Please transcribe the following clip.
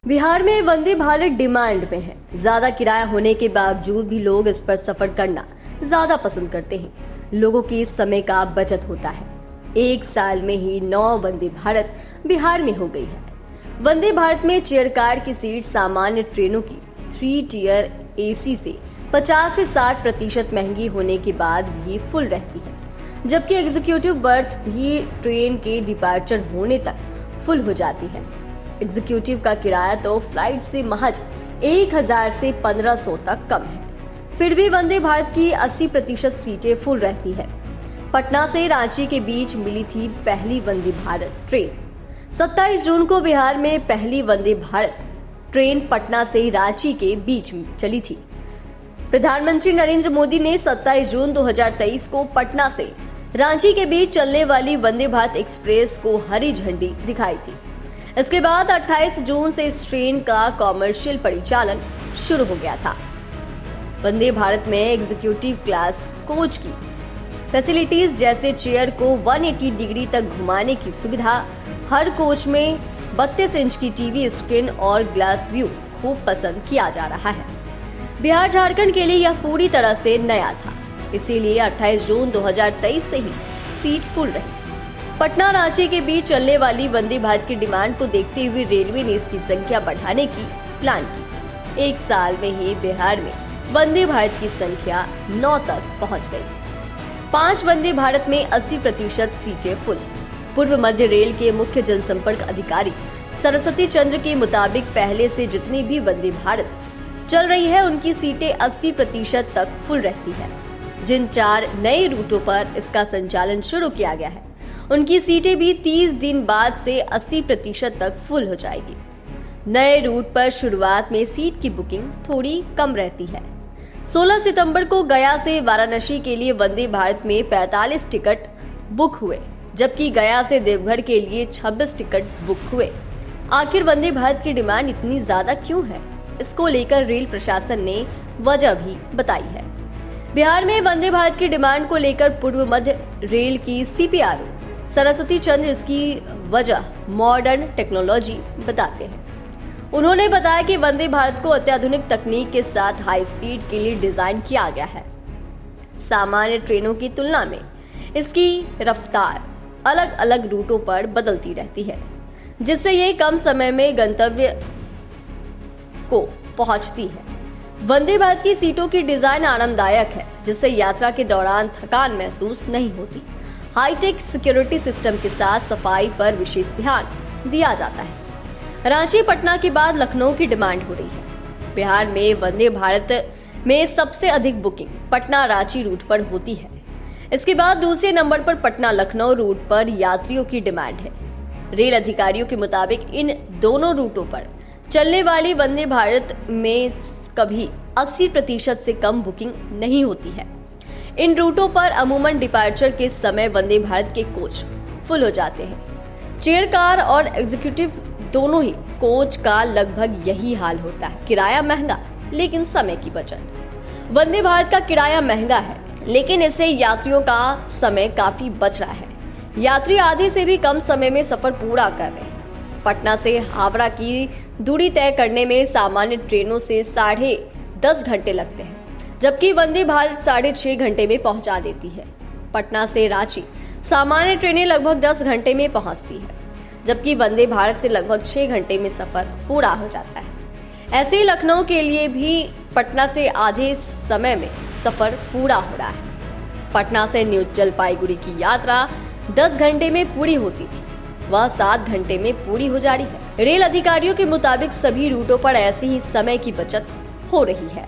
बिहार में वंदे भारत डिमांड में है। ज्यादा किराया होने के बावजूद भी लोग इस पर सफर करना ज्यादा पसंद करते हैं। लोगों की समय का बचत होता है। एक साल में ही 9 वंदे भारत बिहार में हो गई है। वंदे भारत में चेयर कार की सीट सामान्य ट्रेनों की 3 टियर एसी से 50 से 60% महंगी होने के बाद भी फुल रहती है, जबकि एग्जीक्यूटिव बर्थ भी ट्रेन के डिपार्चर होने तक फुल हो जाती है। एग्जीक्यूटिव का किराया तो फ्लाइट से महज 1000 से 1500 तक कम है। फिर भी वंदे भारत की 80% सीटें फुल रहती है। पटना से रांची के बीच मिली थी पहली वंदे भारत ट्रेन। 27 जून को बिहार में पहली वंदे भारत ट्रेन पटना से रांची के बीच चली थी। प्रधानमंत्री नरेंद्र मोदी ने 27 जून 2023 को पटना से रांची के बीच चलने वाली वंदे भारत एक्सप्रेस को हरी झंडी दिखाई थी। इसके बाद 28 जून से इस ट्रेन का कॉमर्शियल परिचालन शुरू हो गया था। वंदे भारत में एग्जीक्यूटिव क्लास कोच की फैसिलिटीज जैसे चेयर को 180 डिग्री तक घुमाने की सुविधा, हर कोच में 32 इंच की टीवी स्क्रीन और ग्लास व्यू खूब पसंद किया जा रहा है। बिहार झारखंड के लिए यह पूरी तरह से नया था, इसीलिए 28 जून 2023 से ही सीट फुल रही। पटना रांची के बीच चलने वाली वंदे भारत की डिमांड को देखते हुए रेलवे ने इसकी संख्या बढ़ाने की प्लान की। एक साल में ही बिहार में वंदे भारत की संख्या 9 तक पहुंच गई। 5 वंदे भारत में 80% सीटें फुल। पूर्व मध्य रेल के मुख्य जनसंपर्क अधिकारी सरस्वती चंद्र के मुताबिक पहले से जितनी भी वंदे भारत चल रही है उनकी सीटें 80% तक फुल रहती है। जिन 4 नए रूटों पर इसका संचालन शुरू किया गया है उनकी सीटें भी 30 दिन बाद से 80% तक फुल हो जाएगी। नए रूट पर शुरुआत में सीट की बुकिंग थोड़ी कम रहती है। 16 सितंबर को गया से वाराणसी के लिए वंदे भारत में 45 टिकट बुक हुए, जबकि गया से देवघर के लिए 26 टिकट बुक हुए। आखिर वंदे भारत की डिमांड इतनी ज्यादा क्यों है? इसको लेकर रेल प्रशासन ने वजह भी बताई है। बिहार में वंदे भारत की डिमांड को लेकर पूर्व मध्य रेल की सीपीआरओ सरस्वती चंद्र इसकी वजह मॉडर्न टेक्नोलॉजी बताते हैं। उन्होंने बताया कि वंदे भारत को अत्याधुनिक तकनीक के साथ हाई स्पीड के लिए डिजाइन किया गया है। सामान्य ट्रेनों की तुलना में इसकी रफ्तार अलग अलग रूटों पर बदलती रहती है, जिससे ये कम समय में गंतव्य को पहुंचती है। वंदे भारत की सीटों की डिजाइन आरामदायक है, जिससे यात्रा के दौरान थकान महसूस नहीं होती। हाईटेक सिक्योरिटी सिस्टम के साथ सफाई पर विशेष ध्यान दिया जाता है। रांची पटना के बाद लखनऊ की डिमांड हो रही है। बिहार में वंदे भारत में सबसे अधिक बुकिंग पटना रांची रूट पर होती है। इसके बाद दूसरे नंबर पर पटना लखनऊ रूट पर यात्रियों की डिमांड है। रेल अधिकारियों के मुताबिक इन दोनों रूटों पर चलने वाली वंदे भारत में कभी 80% से कम बुकिंग नहीं होती है। इन रूटों पर अमूमन डिपार्चर के समय वंदे भारत के कोच फुल हो जाते हैं। चेयर कार और एग्जीक्यूटिव दोनों ही कोच का लगभग यही हाल होता है। किराया महंगा लेकिन समय की बचत। वंदे भारत का किराया महंगा है, लेकिन इससे यात्रियों का समय काफी बच रहा है। यात्री आधे से भी कम समय में सफर पूरा कर रहे हैं। पटना से हावड़ा की दूरी तय करने में सामान्य ट्रेनों से 10.5 घंटे लगते हैं, जबकि वंदे भारत 6.5 घंटे में पहुंचा देती है। पटना से रांची सामान्य ट्रेनें लगभग 10 घंटे में पहुंचती है, जबकि वंदे भारत से लगभग 6 घंटे में सफर पूरा हो जाता है। ऐसे ही लखनऊ के लिए भी पटना से आधे समय में सफर पूरा हो रहा है। पटना से न्यू जलपाईगुड़ी की यात्रा 10 घंटे में पूरी होती थी, वह 7 घंटे में पूरी हो जा रही है। रेल अधिकारियों के मुताबिक सभी रूटों पर ऐसे ही समय की बचत हो रही है।